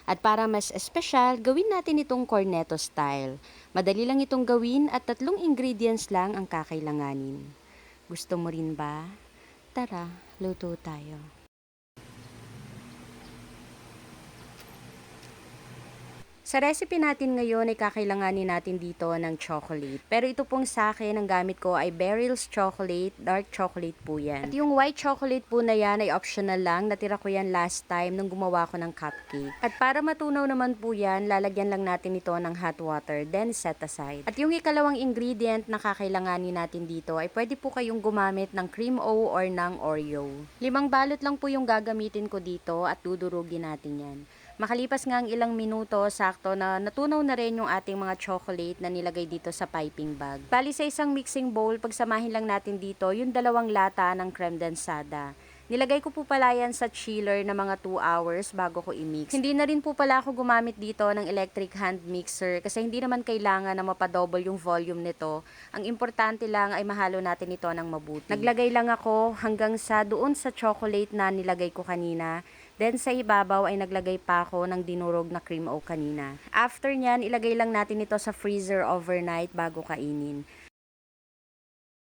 At para mas espesyal, gawin natin itong cornetto style. Madali lang itong gawin at 3 ingredients lang ang kakailanganin. Gusto mo rin ba? Tara, luto tayo. Sa recipe natin ngayon ay kakailanganin natin dito ng chocolate. Pero ito pong sa akin, ang gamit ko ay Beryl's Chocolate, dark chocolate po yan. At yung white chocolate po na yan ay optional lang. Natira ko yan last time nung gumawa ko ng cupcake. At para matunaw naman po yan, lalagyan lang natin ito ng hot water, then set aside. At yung ikalawang ingredient na kakailanganin natin dito ay pwede po kayong gumamit ng cream o or ng Oreo. 5 balot lang po yung gagamitin ko dito at dudurugin natin yan. Makalipas nga ang ilang minuto, sakto na natunaw na rin yung ating mga chocolate na nilagay dito sa piping bag. Bali sa isang mixing bowl, pagsamahin lang natin dito yung 2 lata ng creme densada. Nilagay ko po pala yan sa chiller na mga 2 hours bago ko i-mix. Hindi na rin po pala ako gumamit dito ng electric hand mixer kasi hindi naman kailangan na mapadouble yung volume nito. Ang importante lang ay mahalo natin ito ng mabuti. Naglagay lang ako hanggang sa doon sa chocolate na nilagay ko kanina. Then sa ibabaw ay naglagay pa ako ng dinurog na cream o kanina. After nyan, ilagay lang natin ito sa freezer overnight bago kainin.